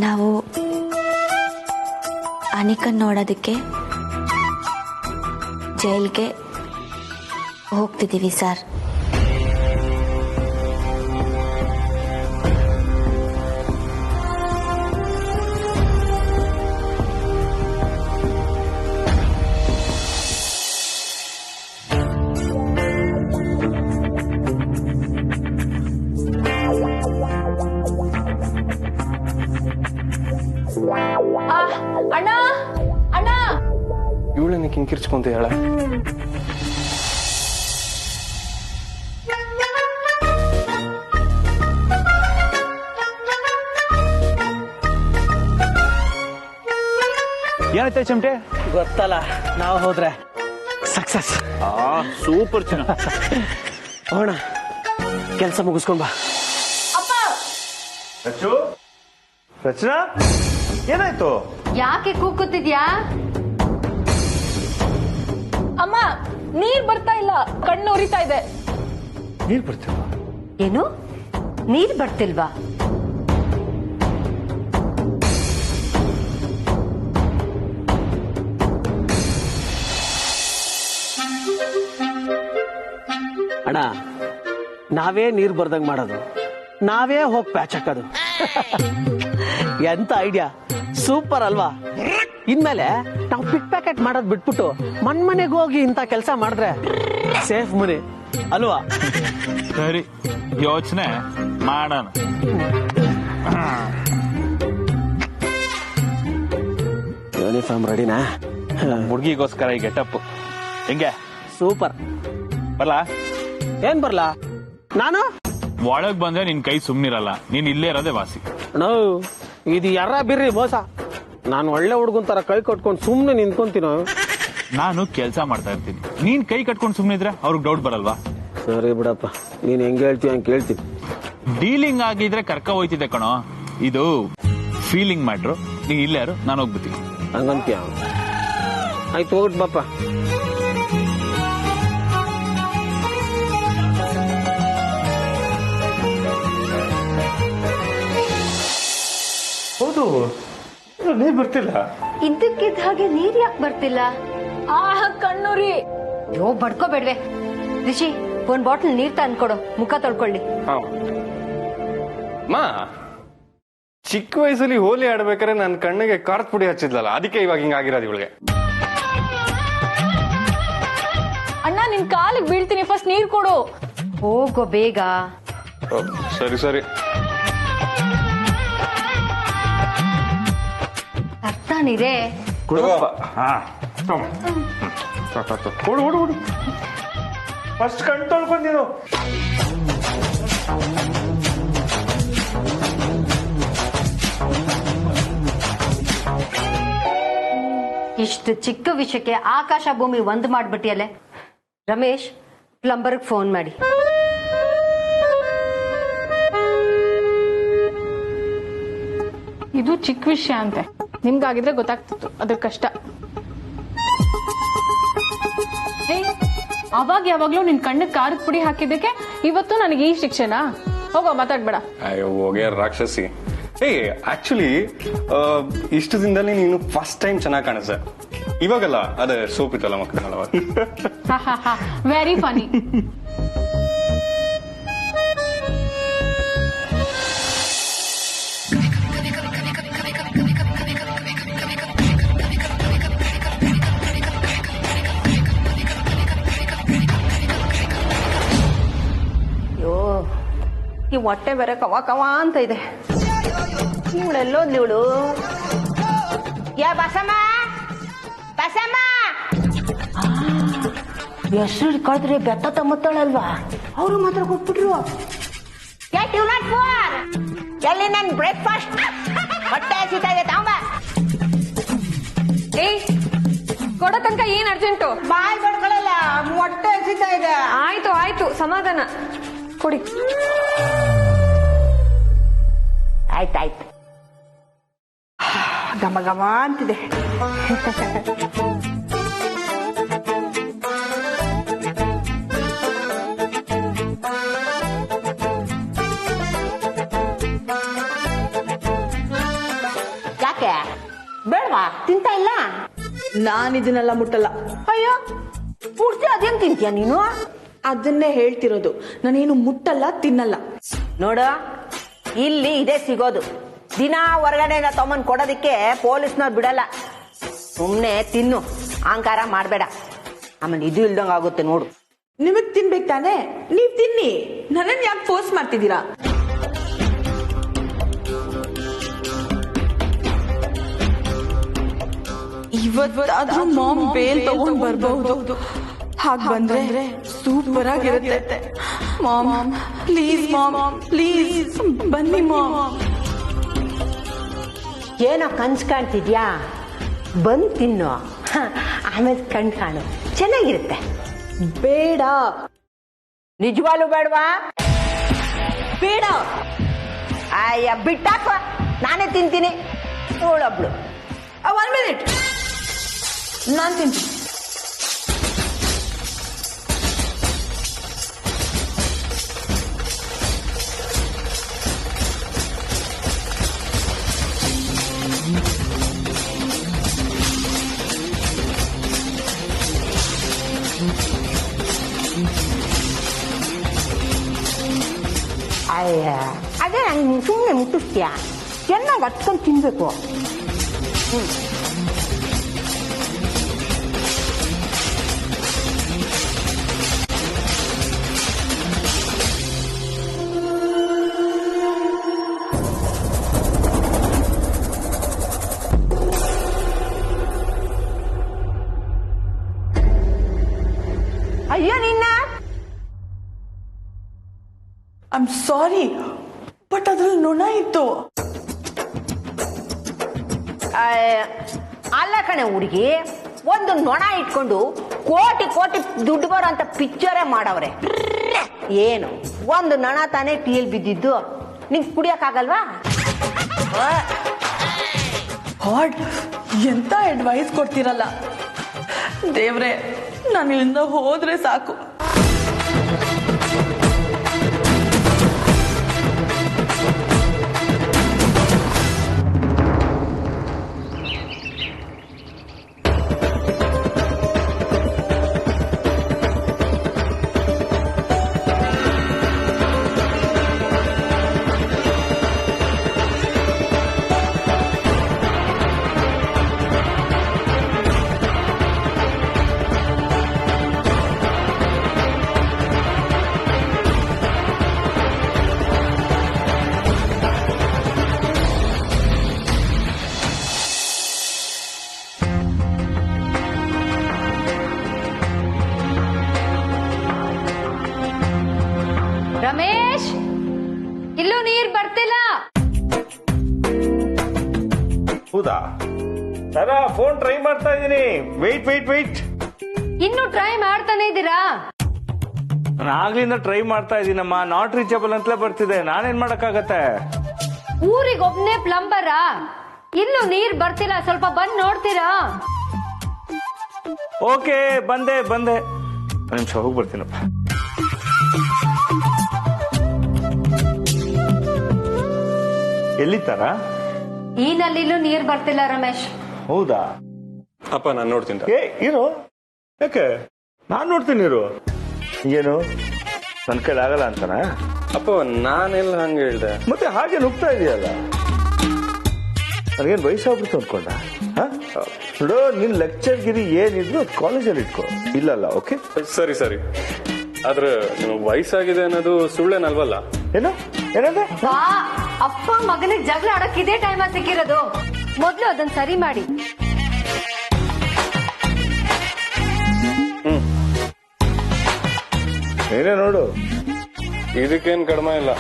ನಾವು ಅನಿಕನ್ ನೋಡೋದಕ್ಕೆ ಜೈಲ್ಗೆ ಹೋಗ್ತಿದ್ದೀವಿ ಸರ್. ಅಣ್ಣ ಅಣ್ಣ ಇವಳನ್ನ ಕಿಂಕಿರ್ಚ್ಕೊಂತ ಹೇಳ. ಏನೈತೆ ಚಮಟೆ? ಗೊತ್ತಲ್ಲ, ನಾವು ಹೋದ್ರೆ ಸಕ್ಸಸ್. ಸೂಪರ್ ಚೆನ್ನ. ಹೋಣ, ಕೆಲಸ ಮುಗಿಸ್ಕೊಂಡ್ ಬಾ. ರಚನಾ, ಏನಾಯ್ತು? ಯಾಕೆ ಕೂಗುತ್ತಿದ್ಯಾ? ಅಮ್ಮ, ನೀರ್ ಬರ್ತಾ ಇಲ್ಲ, ಕಣ್ಣು ಉರಿತಾ ಇದೆ. ನೀರ್ ಬರ್ತಿಲ್ವಾ? ಏನು, ನೀರ್ ಬರ್ತಿಲ್ವಾ? ಅಣ್ಣ, ನಾವೇ ನೀರ್ ಬರ್ದಂಗ್ ಮಾಡೋದು, ನಾವೇ ಹೋಗಿ ಪ್ಯಾಚ್ ಹಾಕೋದು. ಎಂತ ಐಡಿಯಾ, ಸೂಪರ್ ಅಲ್ವಾ? ಇನ್ಮೇಲೆ ನಾವು ಪಿಕ್ ಪ್ಯಾಕೆಟ್ ಮಾಡೋದ್ ಬಿಟ್ಬಿಟ್ಟು ಮನೆಗೆ ಹೋಗಿ ಇಂತ ಕೆಲಸ ಮಾಡಿದ್ರೆ ಸೇಫ್ ಮನಿ ಅಲ್ವಾ? ಸರಿ, ಯೋಚನೆ ಮಾಡೋಣ. ಯೂನಿಫಾರ್ಮ್ ರೆಡಿನಾ? ಹುಡುಗಿಗೋಸ್ಕರ ಈ ಗೆಟಪ್ ಹೆಂಗೆ? ಸೂಪರ್. ಬರ್ಲಾ? ಏನ್ ಬರ್ಲಾ? ನಾನು ಒಳಗ್ ಬಂದ್ರೆ ನಿನ್ ಕೈ ಸುಮ್ನಿರಲ್ಲ, ನೀನ್ ಇಲ್ಲೇ ಇರೋದೇ ವಾಸಿ. ನೋ, ಇದು ಯಾರ ಬಿರ್ರಿ ಮೋಸ. ನಾನು ಒಳ್ಳೆ ಹುಡುಗನ್ ತರ ಕೈ ಕಟ್ಕೊಂಡು ಸುಮ್ನೆ ನಿಂತ್ಕೊಂತೀನೋ. ನಾನು ಕೆಲಸ ಮಾಡ್ತಾ ಇರ್ತೀನಿ, ನೀನ್ ಕೈ ಕಟ್ಕೊಂಡು ಸುಮ್ನಿದ್ರೆ ಅವ್ರಿಗೆ ಡೌಟ್ ಬರಲ್ವಾ? ಸರಿ ಬಿಡಪ್ಪ, ನೀನ್ ಹೆಂಗ್ ಹೇಳ್ತೀಯ ಹಂಗೆ ಕೇಳ್ತೀನಿ. ಡೀಲಿಂಗ್ ಆಗಿದ್ರೆ ಕರ್ಕ ಹೋಯ್ತಿದ್ದೆ ಕಣೋ, ಇದು ಫೀಲಿಂಗ್ ಮಾಡ್ರು. ನೀನ್ ಇಲ್ಲೇ ಯಾರು, ನಾನು ಹೋಗ್ಬಿಡ್ತೀನಿ. ಹಂಗಂತೀಯ? ಆಯ್ತು, ಹೋಗ್ಬಿಟ್ಟು ಬಾಪ. ಹೌದು, ನೀರ್ ಬರ್ತಿಲ್ಲ. ಇದ್ದಕ್ಕಿದ್ದ ಹಾಗೆ ನೀರ್ ಯಾಕೆ ಬರ್ತಿಲ್ಲ? ಕಣ್ಣೂರಿ. ಯೋ, ಬಡ್ಕೋಬೇಡ್ವೆ. ರಿಷಿ, ಒಂದ್ ಬಾಟಲ್ ನೀರ್ ತಂದ್ಕೊಡು, ಮುಖ ತೊಳ್ಕೊಳ್ಳಿ. ಮಾ, ಚಿಕ್ಕ ವಯಸ್ಸಲ್ಲಿ ಹೋಲಿ ಆಡ್ಬೇಕಾದ್ರೆ ನನ್ನ ಕಣ್ಣಿಗೆ ಖಾರದ ಪುಡಿ ಹಚ್ಚಿದ್ಲಲ್ಲ, ಅದಕ್ಕೆ ಇವಾಗ ಹಿಂಗಾಗಿರೋದು ಇವಳಿಗೆ. ಅಣ್ಣ, ನಿನ್ ಕಾಲಿಗೆ ಬೀಳ್ತೀನಿ, ಫಸ್ಟ್ ನೀರ್ ಕೊಡು. ಹೋಗೋ ಬೇಗ. ಸರಿ ಸರಿ. ತರ್ತಾನಿರೇ. ಕೊಡು ಫಸ್ಟ್ ಕಣ್ ತೊಳ್ಕೊಂಡೀನು. ಇಷ್ಟು ಚಿಕ್ಕ ವಿಷಯಕ್ಕೆ ಆಕಾಶ ಭೂಮಿ ಒಂದ್ ಮಾಡ್ಬಿಟ್ಟಿಯಲ್ಲೇ. ರಮೇಶ್, ಪ್ಲಂಬರ್ಗ್ ಫೋನ್ ಮಾಡಿ. ಇದು ಚಿಕ್ಕ ವಿಷಯ ಅಂತೆ, ನಿಮ್ಗಾಗಿದ್ರೆ ಗೊತ್ತಾಗ್ತಿತ್ತು ಅದ್ರ ಕಷ್ಟ. ಅವಾಗ ಯಾವಾಗ್ಲೂ ನಿನ್ ಕಣ್ಣಿಗೆ ಖಾರದ ಪುಡಿ ಹಾಕಿದ್ದಕ್ಕೆ ಇವತ್ತು ನನಗೆ ಈ ಶಿಕ್ಷೆನಾ? ಹೋಗೋ, ಮಾತಾಡ್ಬೇಡ. ಅಯ್ಯೋ ಹೋಗ್ಯ ರಾಕ್ಷಸಿ. ಆಕ್ಚುಲಿ ಇಷ್ಟು ದಿನದಲ್ಲಿ ನೀನು ಫಸ್ಟ್ ಟೈಮ್ ಚೆನ್ನಾಗಿ ಕಾಣಿಸ್ದೆ. ಇವಾಗಲ್ಲ, ಅದೇ ಸೋಪ್ ಇತ್ತಲ್ಲ ಮಕ್ಕಳ. ವೆರಿ ಫನಿ. ಈ ಹೊಟ್ಟೆ ಬೇರೆ ಕವ ಕವ ಅಂತ ಇದೆ. ಇವಳೆಲ್ಲೋದ್ಲಿ ಇವಳು? ಯಾ ಬಸಮ್ಮ, ಬಸಮ್ಮ. ಹೆಸರು ಕಳೆದ್ರೆ ಬೆಟ್ಟ ತಮ್ಮತ್ತಾಳಲ್ವಾ, ಅವರು ಮಾತ್ರ ಕೊಟ್ಬಿಟ್ರು. ಎಲ್ಲಿ ನನ್ ಬ್ರೇಕ್ಫಾಸ್ಟ್? ಹೊಟ್ಟೆ ಹಸಿತಾ ಇದೆ, ತಾಂಬ. ಕೊಡೋ ತನಕ ಏನ್ ಅರ್ಜೆಂಟು? ಬಾಯ್ ಬಡ್ಕೊಳ್ಳಲ್ಲ, ಹೊಟ್ಟೆ ಹಸಿತಾ ಇದೆ. ಆಯ್ತು ಆಯ್ತು, ಸಮಾಧಾನ ಕೊಡಿ. ಆಯ್ತಾಯ್ತು. ಘಮ ಘಮ ಅಂತಿದೆ. ಬೇಡವಾ ತಿಂತಾ ಇಲ್ಲ ನಾನ್ ಇದನ್ನೆಲ್ಲ ಮುಟ್ಟಲ್ಲ. ಅಯ್ಯೋ ಪೂರ್ತಿ ಅದೇನ್ ತಿಂತೀಯ ನೀನು? ಅದನ್ನೇ ಹೇಳ್ತಿರೋದು, ನಾನೇನು ಮುಟ್ಟಲ್ಲ ತಿನ್ನಲ್ಲ. ನೋಡ ಇಲ್ಲಿ ಇದೇ ಸಿಗೋದು. ದಿನ ಹೊರಗಡೆ ತಮ್ಮನ್ ಕೊಡೋದಿಕ್ಕೆ ಪೊಲೀಸ್ನವ್ರು ಬಿಡಲ್ಲ. ಸುಮ್ನೆ ತಿನ್ನು, ಅಹಂಕಾರ ಮಾಡ್ಬೇಡ, ಆಮೇಲೆ ಇದು ಇಲ್ದಂಗ ಆಗುತ್ತೆ ನೋಡು. ನಿಮಗ್ ತಿನ್ಬೇಕು ತಾನೆ, ನೀವ್ ತಿನ್ನಿ, ನನ್ನನ್ ಯಾಕೆ ಫೋರ್ಸ್ ಮಾಡ್ತಿದ್ದೀರಾ? ಇವತ್ತಾದ್ರೂ ಮಾಮ್ ಬೇಲ್ ತಗೊಂಡ್ ಬರ್ಬಹುದು. ಹಾಗ್ ಬಂದ್ರೆ ಸೂಪರ್ ಆಗಿರುತ್ತೆ. ಮಾಮ್ ಪ್ಲೀಸ್, ಮಾಮ್ ಪ್ಲೀಸ್ ಬನ್ನಿ ಮಾಮ್. ಏನೋ ಕನ್ಸ್ ಕಾಣ್ತಿದ್ಯಾ? ಬಂದ್ ತಿನ್ನು, ಆಮೇಲೆ ಕಣ್ ಕಾಣು, ಚೆನ್ನಾಗಿರುತ್ತೆ. ಬೇಡ. ನಿಜವಾಗ್ಲೂ ಬೇಡವಾ? ಬೇಡ. ಅಯ್ಯ ಬಿಟ್ಟಾಕ, ನಾನೇ ತಿಂತೀನಿ. ನೋಡೊಬ್ಳು. 1 minute, ನಾನ್ ತಿಂತೀನಿ. ಅಯ್ಯ ಅದೇ ನಂಗೆ ಸುಮ್ಮನೆ ಮುಟ್ಟಿಸ್ತೀಯ, ಚೆನ್ನಾಗಿ ಹಚ್ಕೊಂಡು ತಿನ್ಬೇಕು. ಅಯ್ಯೋ ನಿನ್ನ, ಐ ಆಮ್ ಸಾರಿ, ಬಟ್ ಅದ್ರಲ್ಲಿ ನೊಣ ಇತ್ತು. ಅಲ್ಲ ಕಣೆ ಹುಡುಗಿ, ಒಂದು ನೊಣ ಇಟ್ಕೊಂಡು ಕೋಟಿ ಕೋಟಿ ದುಡ್ಡು ಬರೋ ಅಂತ ಪಿಕ್ಚರೇ ಮಾಡವ್ರೆ. ಏನು ಒಂದು ನೊಣ ತಾನೇ ಟೀಲ್ ಬಿದ್ದಿದ್ದು, ನಿಂಗೆ ಕುಡಿಯಕ್ಕಾಗಲ್ವಾ? ಹಾಡ್ ಎಂತ ಅಡ್ವೈಸ್ ಕೊಡ್ತಿರಲ್ಲ. ದೇವ್ರೆ, ನಾನು ಇಲ್ಲಿಂದ ಹೋದ್ರೆ ಸಾಕು. ರಮೇಶ್, ಇಲ್ಲೂ ನೀರ್ ಬರ್ತಿಲ್ಲ. ಹೌದಾ? ಸರ ಫೋನ್ ಟ್ರೈ ಮಾಡ್ತಾ ಇದ್ದೀನಿ. ವೆಯ್ಟ್. ಇನ್ನು ಟ್ರೈ ಮಾಡ್ತಾನೆ ಇದ್ದೀರಾ? ನಾನು ಆಗ್ಲಿಂದ ಟ್ರೈ ಮಾಡ್ತಾ ಇದ್ದೀನಮ್ಮ, ನಾಟ್ ರೀಚಬಲ್ ಅಂತಲೇ ಬರ್ತಿದೆ. ನಾನೇನ್ ಮಾಡಕ್ಕಾಗತ್ತೆ? ಊರಿಗೆ ಒಬ್ನೇ ಪ್ಲಂಬರಾ? ಇನ್ನು ನೀರ್ ಬರ್ತಿಲ್ಲ, ಸ್ವಲ್ಪ ಬಂದ್ ನೋಡ್ತೀರಾ? ಓಕೆ, ಬಂದೆ. ಒಂದು ನಿಮಿಷ ಹೋಗಿ ಬರ್ತೀನಪ್ಪ. ಎಲ್ಲಿತ್ತಾರ? ಈ ನಲ್ಲಿಲೂ ನೀರ್ ಬರ್ತಿಲ್ಲ ರಮೇಶ್. ಹೌದಾ? ಅಪ್ಪ ನಾನು ನೋಡ್ತೀನಿ. ಇರು. ಯಾಕೆ? ನಾನ್ ನೋಡ್ತೀನಿ ಇರು. ಏನು ನನ್ ಕೈಲಿ ಆಗಲ್ಲ ಅಂತಾನ? ಅಪ್ಪ ನಾನೆಲ್ಲ ಹಂಗೆ ಹೇಳ್ದೆ. ಮತ್ತೆ ಹಾಗೆ ನುಗ್ತಾ ಇದೆಯಲ್ಲ, ನನಗೇನು ವಯಸ್ಸಾಗ್ಬಿಡ್ತು ಅನ್ಕೊಂಡ? ನೋಡು, ನಿನ್ ಲೆಕ್ಚರ್ ಗಿರಿ ಏನಿದ್ರು ಕಾಲೇಜಲ್ಲಿ ಇಟ್ಕೋ. ಇಲ್ಲಲ್ಲ? ಓಕೆ ಸರಿ. ಆದ್ರೆ ವಯಸ್ಸಾಗಿದೆ ಅನ್ನೋದು ಸುಳ್ಳೇನಲ್ವಲ್ಲ? ಏನಂದ್ರೆ ಅಪ್ಪ ಮಗನಿಗೆ ಜಗಳ ಆಡಕ್ ಇದೇ ಟೈಮ್ ಸಿಕ್ಕಿರೋದು. ಮೊದ್ಲು ಅದನ್ನ ಸರಿ ಮಾಡಿ. ಏನೇ ನೋಡು, ಇದಕ್ಕೇನ್ ಕಡಿಮೆ ಇಲ್ಲ.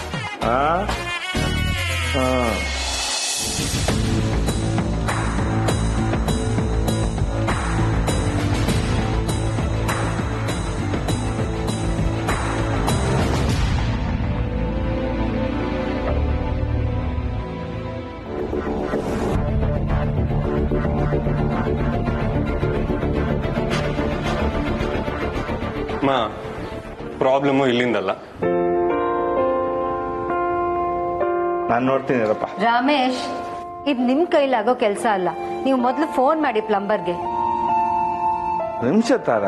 ಪ್ರಾಬ್ಲಮ್ ಇಲ್ಲಿಂದಲ್ಲ, ನಾನು ನೋಡ್ತೀನಿ. ರಮೇಶ್, ಇದ್ ನಿಮ್ ಕೈಲಾಗೋ ಕೆಲ್ಸ ಅಲ್ಲ. ನೀವು ಮೊದಲು ಫೋನ್ ಮಾಡಿ ಪ್ಲಂಬರ್ಗೆ. ನಿಮಿಷ ತಾರ,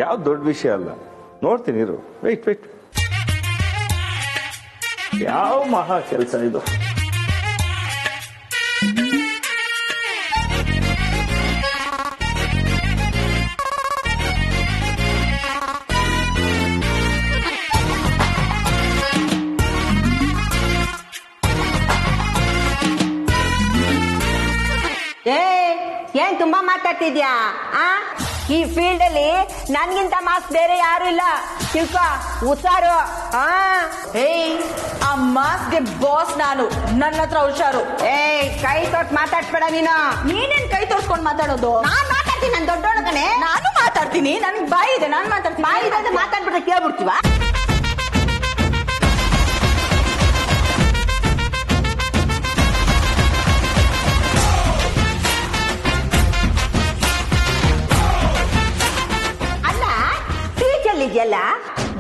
ಯಾವ ದೊಡ್ಡ ವಿಷಯ ಅಲ್ಲ, ನೋಡ್ತೀನಿ ಇರು. ವೆಯ್ಟ್. ಯಾವ ಮಹಾ ಕೆಲಸ ಇದು. ಏನ್ ತುಂಬಾ ಮಾತಾಡ್ತಿದ್ಯಾ? ಈ ಫೀಲ್ಡ್ ಅಲ್ಲಿ ನನ್ಗಿಂತ ಮಾಸ್ ಬೇರೆ ಯಾರು ಇಲ್ಲ, ತಿಳ್ಕೊ, ಹುಷಾರು. ಆ ಮಾಸ್ಗೆ ಬಾಸ್ ನಾನು, ನನ್ನ ಹತ್ರ ಹುಷಾರು. ಕೈ ತೊಟ್ಟು ಮಾತಾಡ್ಬೇಡ ನೀನು. ನೀನೇನ್ ಕೈ ತೋರ್ಸ್ಕೊಂಡ್ ಮಾತಾಡೋದು? ನಾನ್ ಮಾತಾಡ್ತೀನಿ, ನನ್ ದೊಡ್ಡೊಳಗನೆ. ನಾನು ಮಾತಾಡ್ತೀನಿ, ನನ್ಗೆ ಬಾಯಿ ಇದೆ, ನಾನ್ ಮಾತಾಡ್ತೀನಿ. ಬಾಯಿ ಇದೆ ಮಾತಾಡ್ಬಿಟ್ರೆ ಕೇಳ್ಬಿಡ್ತೀವ? ಇದೆಯಲ್ಲ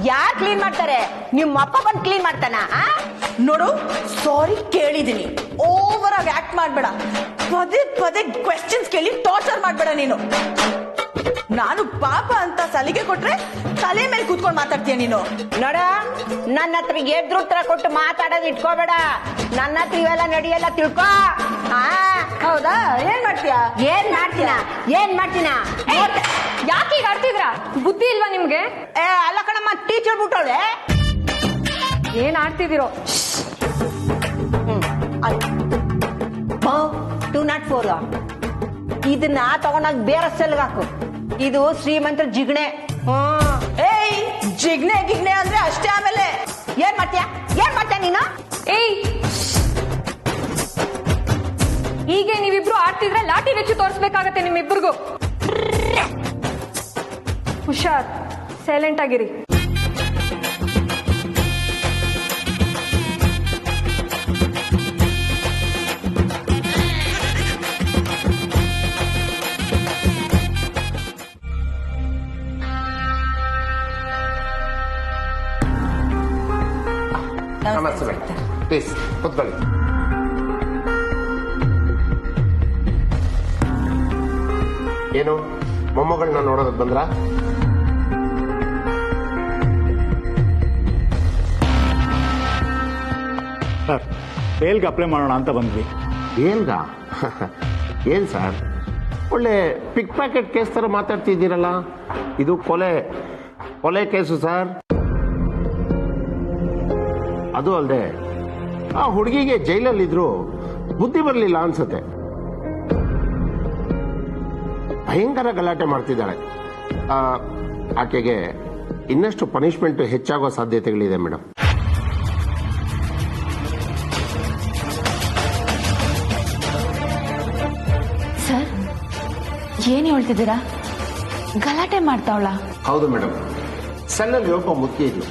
ಯಾರು ಕ್ಲೀನ್ ಮಾಡ್ತಾರೆ? ನಿಮ್ಮ ಅಪ್ಪ ಬಂದು ಕ್ಲೀನ್ ಮಾಡ್ತಾನ? ನೋಡು, ಸಾರಿ ಕೇಳಿದೀನಿ, ಓವರ್ ಆಗಿ ಆಕ್ಟ್ ಮಾಡ್ಬೇಡ. ಪದೇ ಕ್ವೆಶ್ಚನ್ಸ್ ಕೇಳಿ ಟಾರ್ಚರ್ ಮಾಡ್ಬೇಡ ನೀನು. ನಾನು ಪಾಪ ಅಂತ ಸಲಿಗೆ ಕೊಟ್ರೆ ತಲೆ ಮೇಲೆ ಕೂತ್ಕೊಂಡು ಮಾತಾಡ್ತೀಯ ನೀನು. ನೋಡ, ನನ್ನ ಹತ್ರ ಎದುರುತ್ತರ ಕೊಟ್ಟು ಮಾತಾಡೋದು ಇಟ್ಕೋಬೇಡ. ನನ್ನ ಹತ್ರ ಇವೆಲ್ಲ ನಡೆಯಲ್ಲ, ತಿಳ್ಕೊ. ಹೌದಾ? ಏನ್ ಮಾಡ್ತೀಯಾ? ಏನ್ ಮಾಡ್ತೀನ? ಯಾಕೆ ಈಗ ಆಡ್ತಿದ್ರ? ಬುದ್ಧಿ ಇಲ್ವಾ ನಿಮ್ಗೆ? ಅಲ್ಲ ಕಣಮ್ಮ, ಟೀಚರ್ ಬಿಟ್ಟವಳೆ. ಏನ್ ಆಡ್ತಿದಿರೋ? 204 ಇದನ್ನ ತಗೊಂಡಾಗ ಬೇರೆ ಸೆಲ್ಗೆ ಹಾಕು. ಇದು ಶ್ರೀಮಂತರ ಜಿಗ್ಣೆ. ಜಿಗ್ನೆ ಗಿಗ್ನೆ ಅಂದ್ರೆ ಅಷ್ಟೇ. ಆಮೇಲೆ ಏನ್ ಮಾಡ್ತೀಯ ನೀನು? ಹೀಗೆ ನೀವಿಬ್ರು ಆಡ್ತಿದ್ರೆ ಲಾಠಿ ರುಚಿ ತೋರಿಸ್ಬೇಕಾಗತ್ತೆ ನಿಮ್ಮಿಬ್ರಿಗೂ. ಹುಷಾರ್, ಸೈಲೆಂಟ್ ಆಗಿರಿ. ನಮಸ್ತೆ, ಪ್ಲೀಸ್ ಕೂತ್ಕೊಳ್ಳಿ. ಏನು ಮೊಮ್ಮಗಳನ್ನ ನೋಡೋದಕ್ಕೆ ಬಂದ್ರ? ಸರ್, ಬೇಲ್ಗೆ ಅಪ್ಲೈ ಮಾಡೋಣ ಅಂತ ಬಂದ್ವಿ. ಏನ್ಗ? ಏನ್ ಸರ್, ಒಳ್ಳೆ ಪಿಕ್ ಪ್ಯಾಕೆಟ್ ಕೇಸ್ ತರ ಮಾತಾಡ್ತಿದ್ದೀರಲ್ಲ. ಇದು ಕೊಲೆ ಕೇಸು ಸರ್. ಅದು ಅಲ್ಲದೆ ಆ ಹುಡುಗಿಗೆ ಜೈಲಲ್ಲಿದ್ರು ಬುದ್ಧಿ ಬರಲಿಲ್ಲ ಅನ್ಸುತ್ತೆ. ಭಯಂಕರ ಗಲಾಟೆ ಮಾಡ್ತಿದ್ದಾಳೆ. ಆಕೆಗೆ ಇನ್ನಷ್ಟು ಪನಿಷ್ಮೆಂಟ್ ಹೆಚ್ಚಾಗೋ ಸಾಧ್ಯತೆಗಳಿದೆ ಮೇಡಮ್. ಸರ್, ಏನ್ ಹೇಳ್ತಿದ್ದೀರಾ? ಗಲಾಟೆ ಮಾಡ್ತಾವಳ? ಹೌದು ಮೇಡಮ್, ಸಣ್ಣಲ್ಲಿ ಒಬ್ಬ ಮುದುಕಿ ಇದ್ಲು,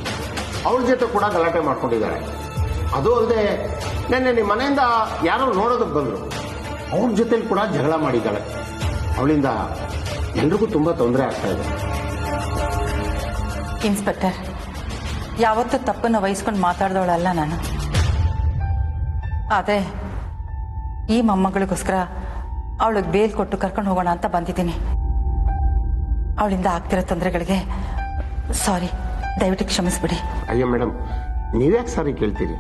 ಅವಳ ಜೊತೆ ಕೂಡ ಗಲಾಟೆ ಮಾಡ್ಕೊಂಡಿದ್ದಾಳೆ. ಅದು ಅಲ್ಲದೆ ನೆನ್ನೆ ನಿಮ್ಮ ಮನೆಯಿಂದ ಯಾರೋ ನೋಡೋದಕ್ಕೆ ಬಂದ್ರು, ಅವ್ರ ಜೊತೆಲಿ ಕೂಡ ಜಗಳ ಮಾಡಿದ್ದಾಳೆ. ಅವಳಿಂದ ಎಲ್ರಿಗೂ ತುಂಬಾ ತೊಂದರೆ ಆಗ್ತಾ ಇದೆ. ಇನ್ಸ್ಪೆಕ್ಟರ್, ಯಾವತ್ತೂ ತಪ್ಪನ್ನು ವಹಿಸ್ಕೊಂಡು ಮಾತಾಡ್ದವಳಲ್ಲ ನಾನು. ಆದರೆ ಈ ಮೊಮ್ಮಗಳಿಗೋಸ್ಕರ ಅವಳಿಗೆ ಬೇಲ್ ಕೊಟ್ಟು ಕರ್ಕೊಂಡು ಹೋಗೋಣ ಅಂತ ಬಂದಿದ್ದೀನಿ. ಅವಳಿಂದ ಆಗ್ತಿರೋ ತೊಂದರೆಗಳಿಗೆ ಸಾರಿ, ದಯವಿಟ್ಟು ಕ್ಷಮಿಸ್ಬಿಡಿ. ಅಯ್ಯೋ ಮೇಡಮ್, ನೀವ್ಯಾಕೆ ಸಾರಿ ಕೇಳ್ತೀರಿ?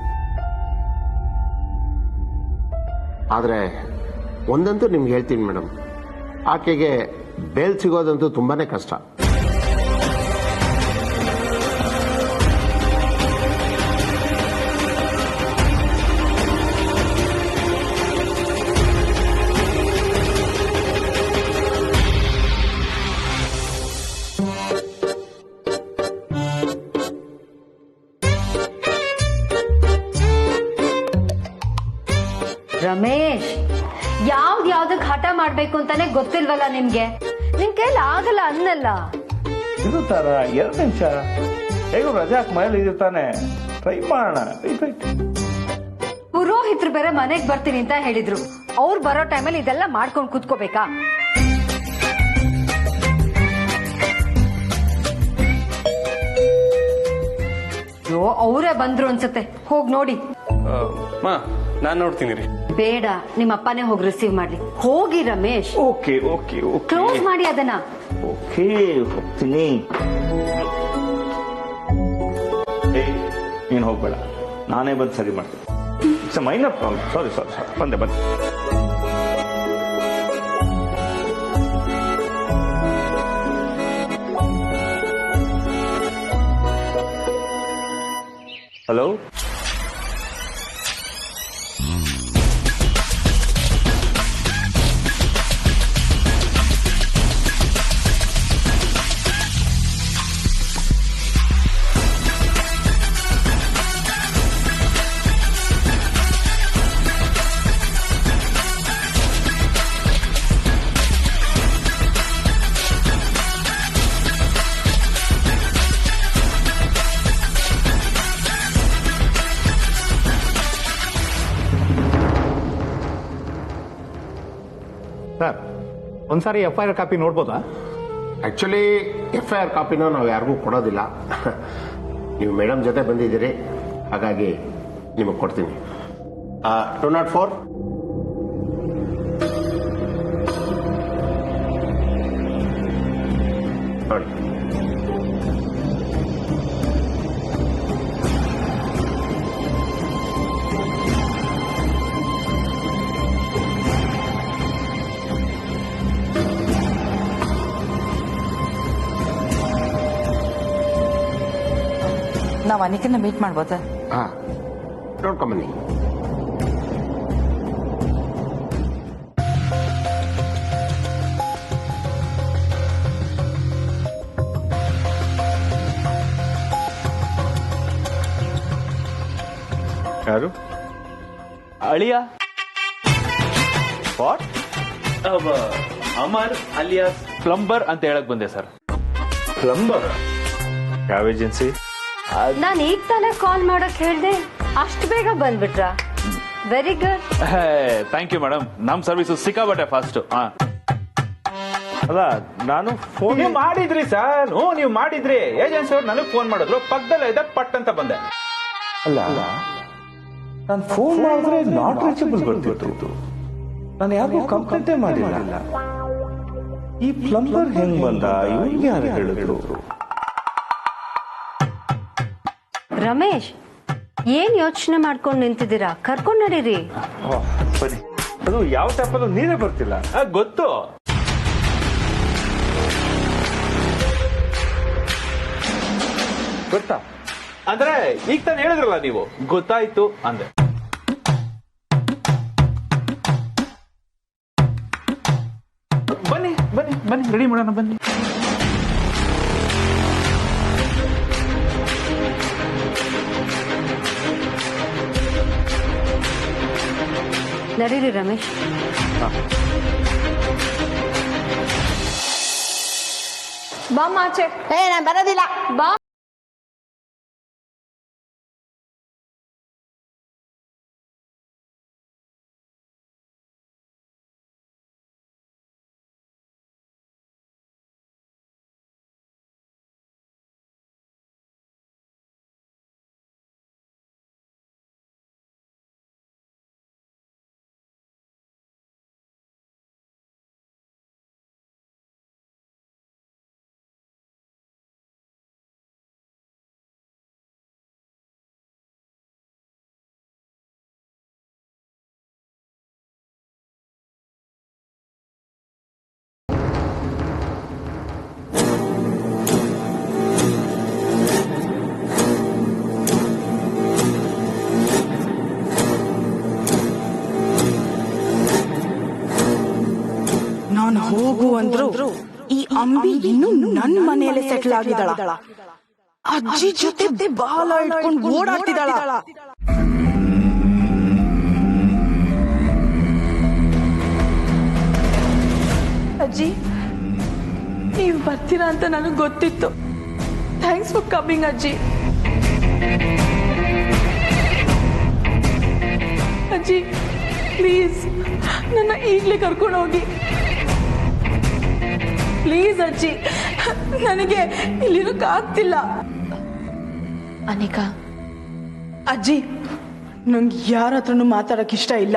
ಆದರೆ ಒಂದಂತೂ ನಿಮ್ಗೆ ಹೇಳ್ತೀನಿ ಮೇಡಮ್, ಆಕೆಗೆ ಬೇಲ್ ಸಿಗೋದಂತೂ ತುಂಬಾನೇ ಕಷ್ಟ. ರಮೇಶ್, ಯಾವ್ದಕ್ ಹಠ ಮಾಡ್ಬೇಕು ಅಂತಾನೆ ಗೊತ್ತಿಲ್ವಲ್ಲ ನಿಮ್ಗೆ? ನಿಮ್ ಕೈಲಿ ಆಗಲ್ಲ ಅನ್ನಲ್ಲ. ಇದು ತರ 2 ನಿಮಿಷ ಹೇಗೂ ರಜಾಕ್ ಮನೇಲಿ ಇರ್ತಾನೆ, ಟ್ರೈ ಮಾಡೋಣ. ಪುರೋಹಿತರು ಬೇರೆ ಮನೆಗ್ ಬರ್ತೀನಿ ಅಂತ ಹೇಳಿದ್ರು. ಅವ್ರು ಬರೋ ಟೈಮಲ್ಲಿ ಇದೆಲ್ಲ ಮಾಡ್ಕೊಂಡು ಕೂತ್ಕೋಬೇಕಾ? ಅಯ್ಯೋ, ಅವರೇ ಬಂದ್ರು ಅನ್ಸತ್ತೆ, ಹೋಗ್ ನೋಡಿ. ನಾನ್ ನೋಡ್ತೀನಿ ರೀ. ಬೇಡ, ನಿಮ್ಮ ಅಪ್ಪನೇ ಹೋಗಿ ರಿಸೀವ್ ಮಾಡ್ಲಿ. ಹೋಗಿ Ramesh. Okay okay okay close ಮಾಡಿ ಅದನ್ನ. ಓಕೆ ಹೋಗ್ತೀನಿ. ನೀನು ಹೋಗ್ಬೇಡ, ನಾನೇ ಬಂದು ಸರಿ ಮಾಡ್ತೀನಿ. It's minor problem. Sorry sorry sorry, ಬಂದೆ. ಹಲೋ, ಸರ್, ಒಂದ್ಸಾರಿ FIR ಕಾಪಿ ನೋಡ್ಬೋದಾ? ಆಕ್ಚುಲಿ FIR ಕಾಪಿನ ನಾವು ಯಾರಿಗೂ ಕೊಡೋದಿಲ್ಲ. ನೀವು ಮೇಡಮ್ ಜೊತೆ ಬಂದಿದ್ದೀರಿ, ಹಾಗಾಗಿ ನಿಮಗೆ ಕೊಡ್ತೀನಿ. 204 ನೋಡಿ. ನಾವು ಅನಿಕನ್ನ ಮೀಟ್ ಮಾಡ್ಬೋದಾ? ನೋಡ್ಕೊಂಬನ್ನಿ. ಯಾರು? ಅಳಿಯ ವಾಟ್? ಅಮರ್ ಅಲಿಯಾಸ್ ಪ್ಲಂಬರ್ ಅಂತ ಹೇಳಕ್ ಬಂದೆ ಸರ್. ಪ್ಲಂಬರ್? ಯಾವ ಏಜೆನ್ಸಿ? ನಾನು ಈಗ ತಾನೇ ಕಾಲ್ ಮಾಡಕ್ ಹೇಳ್ದೆ, ಅಷ್ಟು ಬೇಗ ಬಂದ್ಬಿಟ್ರ? Very good. Thank you madam, ನಮ್ ಸರ್ವಿಸ್ ಸಿಕ್ಕಾಬಟ್ಟೆ ಫಾಸ್ಟ್. ಅಲ್ಲ, ನಾನು ಫೋನ್ ನೀವು ಮಾಡಿದ್ರಿ ಸರ್. ನೀವು ಮಾಡಿದ್ರಿ. ಏಜೆನ್ಸಿ ಅವ್ರು ನನಗೆ ಫೋನ್ ಮಾಡಿದ್ರು, ಪಕ್ಕದಲ್ಲೇ ಇದ್ದ ಪಟ್ ಅಂತ ಬಂದೆ. ಅಲ್ಲ, ನಾನು ಫೋನ್ ಮಾಡಿದ್ರೆ ನಾಟ್ ರೀಚಬಲ್ ಬರ್ತಿತ್ತು. ನಾನು ಯಾರಿಗೂ ಕಂಪ್ಲೇಂಟೇ ಮಾಡಿಲ್ಲ. ಈ ಪ್ಲಂಬರ್ ಹೆಂಗ್ ಬಂದ? ಇವ್ರಿಗೆ ಯಾರು ಹೇಳಿದ್ರು? ರಮೇಶ್, ಏನ್ ಯೋಚನೆ ಮಾಡ್ಕೊಂಡು ನಿಂತಿದ್ದೀರಾ? ಕರ್ಕೊಂಡ್ ನಡೀರಿ. ಬನ್ನಿ. ಅದು ಯಾವ ಟೈಪಲ್ಲೂ ನೀರೇ ಬರ್ತಿಲ್ಲ. ಗೊತ್ತು. ಗೊತ್ತಾ? ಅಂದ್ರೆ ಈಗ ತಾನು ಹೇಳಿದ್ರಲ್ಲ ನೀವು, ಗೊತ್ತಾಯ್ತು ಅಂದೆ. ಬನ್ನಿ ಬನ್ನಿ ಬನ್ನಿ, ರೆಡಿ ಮಾಡೋಣ ಬನ್ನಿ. ನಡೀರಿ ರಮೇಶ್. ಬಾ ಮಾಚೆ. ನಾನು ಬರೋದಿಲ್ಲ. ಬಾ. ನಾನು ಹೋಗು ಅಂದ್ರು ಈ ಅಂಬಿ ಇನ್ನು ನನ್ನ ಮನೆಯಲ್ಲೇ ಸೆಟ್ಲ್ ಆಗಿದ್ದಾಳ. ಅಜ್ಜಿ ಜೊತೆ ಬಾಲ ಇಟ್ಕೊಂಡು ಓಡಾಡ್ತಿದ್ದಾಳ. ಅಜ್ಜಿ, ನೀವು ಬರ್ತೀರಾ ಅಂತ ನನಗೆ ಗೊತ್ತಿತ್ತು. ಥ್ಯಾಂಕ್ಸ್ ಫಾರ್ ಕಮಿಂಗ್ ಅಜ್ಜಿ. ಅಜ್ಜಿ ಪ್ಲೀಸ್ ನನ್ನ ಈಗಲೇ ಕರ್ಕೊಂಡು ಹೋಗಿ. ಪ್ಲೀಸ್ ಅಜ್ಜಿ, ನನಗೆ ಇಲ್ಲಿರೋಕ್ಕಾಗ್ತಿಲ್ಲ. ಅನಿಕಾ, ಅಜ್ಜಿ, ನಂಗೆ ಯಾರ ಹತ್ರನೂ ಮಾತಾಡಕ್ ಇಷ್ಟ ಇಲ್ಲ.